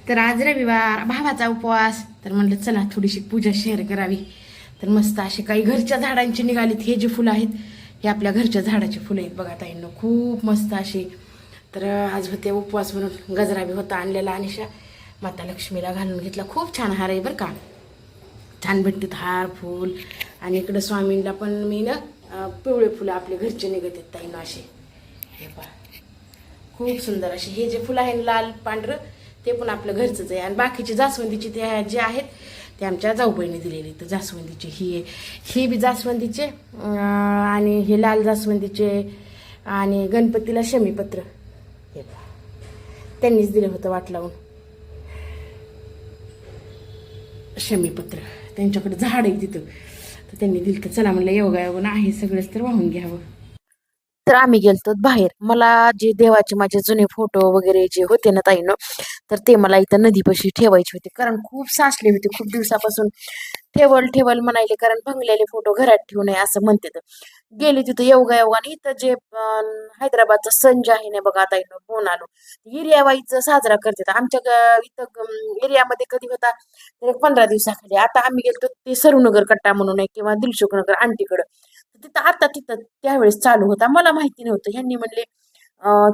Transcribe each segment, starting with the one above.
तर आज रविवार, भावाचा उपवास. तर म्हणलं चला थोडीशी पूजा शेअर करावी. तर मस्त असे काही घरच्या झाडांची निघालीत. हे जे फुलं आहेत हे आपल्या घरच्या झाडाचे फुलं आहेत बघा ताईंनो, खूप मस्त असे. तर आज होते उपवास म्हणून गजरा बी होता आणलेला. अनिशा माता लक्ष्मीला घालून घेतला. खूप छान हार आहे बरं का, छान भेटतात हार फूल. आणि इकडं स्वामींना पण मी ना पिवळे फुलं आपले घरचे निघत आहेत ताईंनो असे. हे पहा खूप सुंदर असे हे जे फुलं आहे लाल पांढरं ते पण आपलं घरचंच आहे. आणि बाकीचे जास्वंदीचे ते जे आहेत ते आमच्या जाऊबाईने दिलेले. तर जास्वंदीचे ही बी जास्वंदीचे आणि हे लाल जास्वंदीचे. आणि गणपतीला शमीपत्र हे त्यांनीच दिलं होतं वाट लावून. शमीपत्र त्यांच्याकडे झाड आहे तिथं, तर त्यांनी दिलं. तर चला म्हणलं योगायोगन आहे सगळंच तर वाहून घ्यावं. तर आम्ही गेलतो बाहेर. मला जे देवाचे माझे जुने फोटो वगैरे जे होते ना ताईनं, तर ते मला इथं नदीपाशी ठेवायचे होते. कारण खूप साचले होते खूप दिवसापासून. ठेवल ठेवल म्हणायले, कारण भंगलेले फोटो घरात ठेवू नये असं म्हणते. तर गेले तिथं योगायोगाने. इथं जे हैदराबादचा सण जे आहे ना बघा आता इथं फोन आलो एरियावाईज साजरा करतात. आमच्या इथं एरियामध्ये कधी होता तर 15 दिवसाखाली. आता आम्ही गेलो ते सरूनगर कट्टा म्हणून आहे किंवा दिलशुखनगर आंटीकडं. तिथं आता तिथं त्यावेळेस चालू होता. मला माहिती नव्हतं. ह्यांनी म्हणले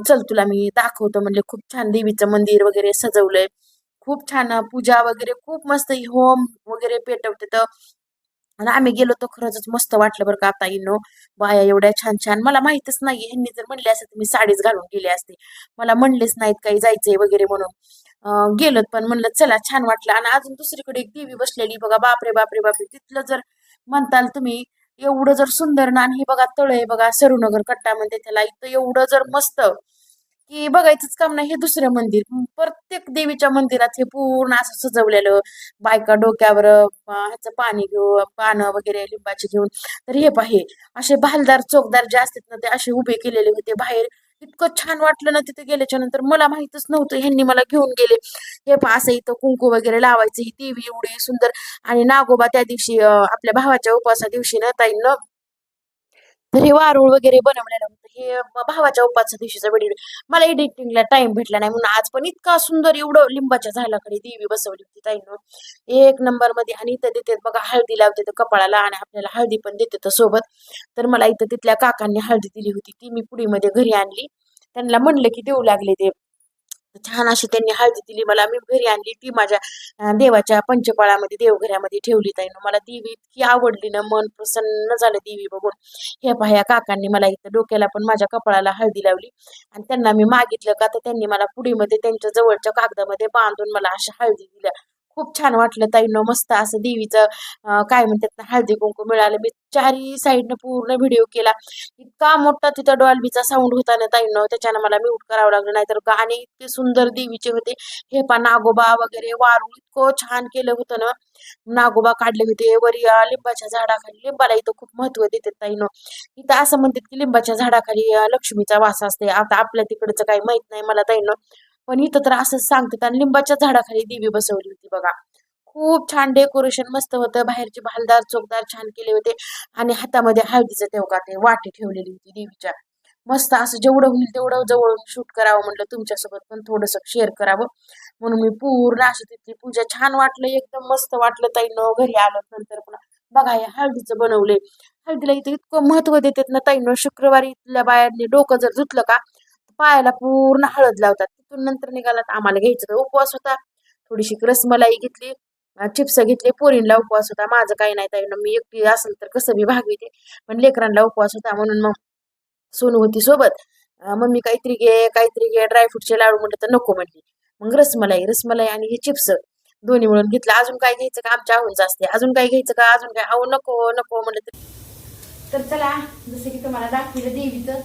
चल तुला मी दाखवतो म्हणले. खूप छान देवीचं मंदिर वगैरे सजवलंय. खूप छान पूजा वगैरे खूप मस्त होम वगैरे पेटवते. तर आणि आम्ही गेलो तर खरंच मस्त वाटलं बरं का. आता इनो बाया एवढ्या छान छान. मला माहितच नाही. ह्यांनी जर म्हणले असते तर मी साडीच घालून गेले असते. मला म्हणलेच नाहीत काही जायचंय वगैरे म्हणून. गेलो पण म्हणलं चला छान वाटलं. आणि अजून दुसरीकडे एक देवी बसलेली बघा. बापरे बापरे बापरे. तिथलं जर म्हणताल तुम्ही एवढं जर सुंदर ना. आणि हे बघा तळ आहे बघा, सरूनगर कट्टा म्हणते त्याला. इथं एवढं जर मस्त की बघायचंच काम नाही. हे दुसरं मंदिर प्रत्येक देवीच्या मंदिरात हे पूर्ण असं सजवलेलं. बायका डोक्यावर ह्याचं पाणी घेऊन पानं वगैरे लिंबाची घेऊन. तर हे पाहे असे भालदार चोकदार जे असतात ना ते असे उभे केलेले होते बाहेर. इतकं छान वाटलं ना तिथे गेल्याच्या नंतर. मला माहितच नव्हतं, ह्यांनी मला घेऊन गेले. हे पहा असं इथं कुंकू वगैरे लावायचं. ही देवी एवढी सुंदर. आणि नागोबा त्या दिवशी आपल्या भावाच्या उपवासा दिवशी ना ताईंना तर हे वारुळ वगैरे बनवलेलं होतं. हे भावाच्या उपवासा दिवशीचा व्हिडिओ. मला एडिटिंगला टाइम भेटला नाही म्हणून आज पण इतका सुंदर एवढं लिंबाच्या झाडाखाली देवी बसवली होती ताईनं. एक नंबर मध्ये. आणि इथं देते बघा हळदी लावते तर कपाळाला. आणि आपल्याला हळदी पण देते तर सोबत. तर मला इथं तिथल्या काकांनी हळदी दिली होती ती मी पुडीमध्ये घरी आणली. त्यांना म्हणलं की देऊ लागले ते. छान अशी त्यांनी हळदी दिली मला. मी घरी आणली ती माझ्या देवाच्या पंचपाळामध्ये देवघरामध्ये ठेवली ताईनं. मला देवी इतकी आवडली ना, मन प्रसन्न झालं देवी बघून. हे पहा या काकांनी मला इथं डोक्याला पण माझ्या कपाळाला हळदी लावली. आणि त्यांना मी मागितलं का तर त्यांनी मला पुडीमध्ये त्यांच्या जवळच्या कागदामध्ये बांधून मला अशा हळदी दिल्या. खूप छान वाटलं ताईनं. मस्त असं देवीचं काय म्हणतात ना हळदी कुंकू मिळालं. मी चारही साईडनं पूर्ण व्हिडिओ केला. इतका मोठा तिथं डॉल्बीचा साऊंड होता ना ताईनं, त्याच्यानं मला म्यूट करावं लागलं. नाहीतर गाणे इतके सुंदर देवीचे होते. हे पा नागोबा वगैरे वारू इतकं छान केलं होतं ना. नागोबा काढले होते वर या लिंबाच्या झाडाखाली. लिंबाला इथं खूप महत्व देते ताईनं. इथं असं म्हणतात की लिंबाच्या झाडाखाली लक्ष्मीचा वास असते. आता आपल्या तिकडचं काही माहित नाही मला ताईनं, पण इथं तर असंच सांगतात. आणि लिंबाच्या झाडाखाली देवी बसवली होती बघा. खूप छान डेकोरेशन मस्त होतं. बाहेरचे भालदार चोकदार छान केले होते. आणि हातामध्ये हळदीचं तेवढा ते वाटी ठेवलेली होती देवीच्या. मस्त असं जेवढं होईल तेवढं जवळून शूट करावं म्हटलं, तुमच्यासोबत पण थोडंसं शेअर करावं म्हणून मी पूर्ण अशी तिथली पूजा. छान वाटलं एकदम मस्त वाटलं ताईनं. घरी आलो नंतर पुन्हा बघा हे हळदीचं बनवले. हळदीला इथं इतकं महत्व देतात ना ताईनं. शुक्रवारी इथल्या बायांनी डोकं जर धुतलं का पायाला पूर्ण हळद लावतात. तिथून नंतर निघालात आम्हाला घ्यायचं तर उपवास होता. थोडीशी रसमलाई घेतली, चिप्स घेतले. पोरींला उपवास होता. माझं काही नाही ताईनं, मी एकटी असेल तर कसं बी भागविते. पण लेकरांना उपवास होता म्हणून मग सोनू होती सोबत. मम्मी काहीतरी घे ड्रायफ्रूटचे लाडू म्हटलं तर नको म्हणली. मग रसमलाई आणि हे चिप्स दोन्ही मिळून घेतलं. अजून काय घ्यायचं का आमच्या आहून असते. अजून काय घ्यायचं का अजून काय अहो नको नको म्हणलं तर चला. जसं की तुम्हाला दाखविलं देवीचं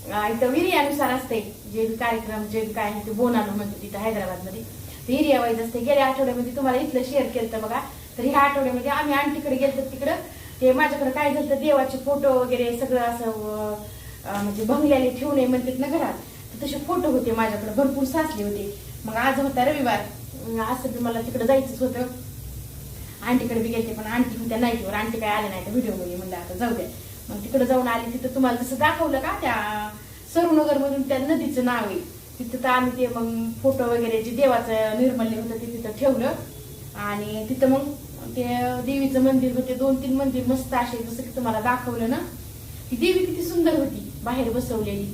इथं विर्यानुसार असते. जे कार्यक्रम जे काय आहे ते बोनालो म्हणते तिथं हैदराबादमध्ये ते एरिया वाईज असते. गेल्या आठवड्यामध्ये तुम्हाला इथलं शेअर केलं बघा. तर ह्या आठवड्यामध्ये आम्ही आंटीकडे गेलो. तिकडं ते माझ्याकडे काय झालं देवाचे फोटो वगैरे सगळं असं म्हणजे बंगल्याने ठेवू नये म्हणतात ना घरात. तर तसे फोटो होते माझ्याकडे भरपूर साचले होते. मग आज होता रविवार. असं बी मला तिकडे जायचंच होतं. आंटीकडे बी गेले पण आंटी होत्या नाईटवर. आंटी काय आले नाही तर व्हिडिओमध्ये म्हणलं आता जाऊ द्या. मग तिकडे जाऊन आले. तिथं तुम्हाला जसं दाखवलं का त्या सरूनगर मधून त्या नदीचं नाव आहे तिथं तर आम्ही ते मग फोटो वगैरे जे देवाचं निर्मल्य होतं ते तिथं ठेवलं. आणि तिथं मग ते देवीचं मंदिर होते, 2-3 मंदिर मस्त असे जसं की तुम्हाला दाखवलं ना. ती देवी किती सुंदर होती बाहेर बसवलेली.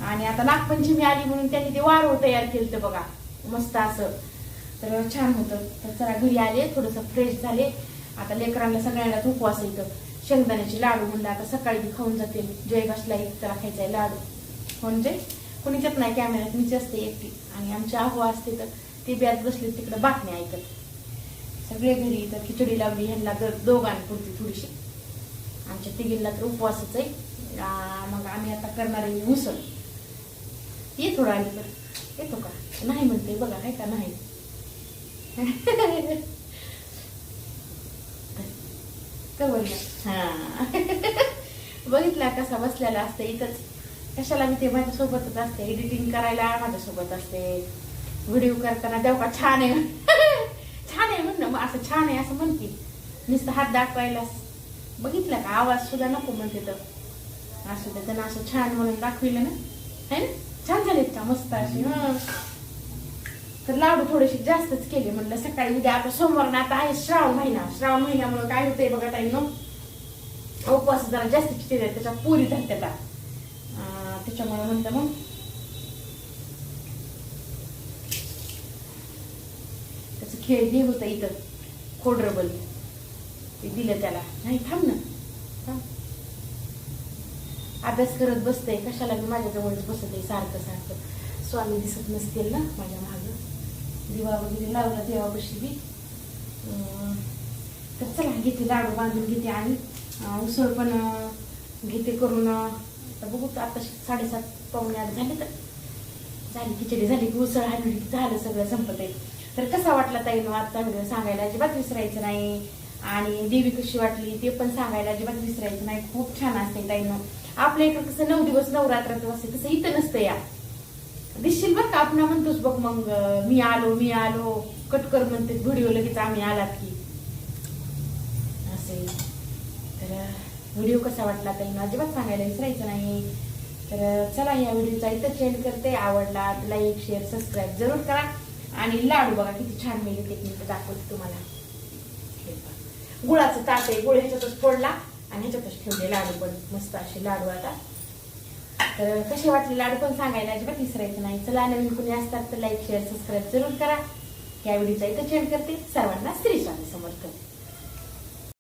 आणि आता नागपंचमी आली म्हणून त्यांनी ते वारूळ तयार केलं बघा मस्त असं. तर छान होतं. तर चला घरी आले, थोडंसं फ्रेश झाले. आता लेकरांना सगळ्यांना उपवास येतं. शेंगदाण्याचे लाडू म्हणलं आता सकाळी बी खाऊन जाते. जय बसला एक त्याला खायचा लाडू. म्हणजे कोणीच येत नाही कॅमेऱ्यात, मीच असते एकटी. आणि आमची आहो असते तर ते बी आज बसले तिकडे बातम्या ऐकत. सगळे घरी तर खिचडी लावली ह्यांना दोघांपुरती थोडीशी. आमच्या तिघींना तर उपवासच आहे. मग आम्ही आता करणार आहे उसळ. ये थोडा अलीकडे येतो का नाही म्हणते बघा, आहे का नाही. हा बघितला कसा बसलेला असते इथंच. कशाला मी ते माझ्यासोबतच असते, एडिटिंग करायला माझ्यासोबत असते, व्हिडिओ करताना देवका छान आहे छान आहे म्हणणं, मग असं छान आहे असं म्हणते. नुसतं हात दाखवायला बघितलं का, आवाज सुद्धा नको म्हणते. तर असू दे, त्यांना असं छान म्हणून दाखविलं ना, है ना. छान झालेत का मस्त असे. तर लाडू थोडेसे जास्तच केले म्हणलं सकाळी. उद्या आता सोमवार ना, आता आहे श्रावण महिना. श्रावण महिन्यामुळे काय होतंय बघा ताई नो, उपवास जरा जास्तीच केले, त्याच्या पुरी धरत्यात. त्याच्यामुळे म्हणतं मग त्याचं खेळ हे होतं इथं खोडरबल ते दिलं त्याला. नाही थांब ना, अभ्यास करत बसते. कशाला मी माझ्याजवळच बसते सारखं सारखं. स्वामी दिसत नसतील ना माझ्या मागं. दिवा वगैरे लावला देवापाशी बी. तर चला घेते लाडू बांधून घेते आणि उसळ पण घेते करून. आता बघू आता 7:30-7:45 झाले. तर झाली खिचडी झाली की उसळ हलवली झालं, सगळं संपत आहे. तर कसा वाटला ताई नो आजचा व्हिडिओ सांगायला अजिबात विसरायचं नाही. आणि देवी कशी वाटली ते पण सांगायला अजिबात विसरायचं नाही. खूप छान असते ताई नो. आपल्या इकडं कसं 9 दिवस नवरात्राचं असते तसं इथं नसतं. या दिसशील बरं का, आपण म्हणतोच बघ मग मी आलो कटकर म्हणते व्हिडिओ लगेच आम्ही आलात की असे. तर व्हिडिओ कसा वाटला ताई अजिबात सांगायला विसरायचं नाही. तर चला या व्हिडिओचा इथं चेंज करते. आवडला लाईक शेअर सबस्क्राईब जरूर करा. आणि लाडू बघा किती छान मी टेक्निक दाखवते तुम्हाला. गुळाचं ताट आहे, गुळ ह्याच्यातच फोडला आणि ह्याच्यातच ठेवले लाडू पण मस्त असे लाडू. आता तर कसे वाटले लाडू पण सांगायला अजिबात विसरायचं नाही. चला नवीन कुणी असतात तर लाईक शेअर सबस्क्राईब जरूर करा. या व्हिडिओचा इथं चेंज करते. सर्वांना श्री स्वामी समर्थ.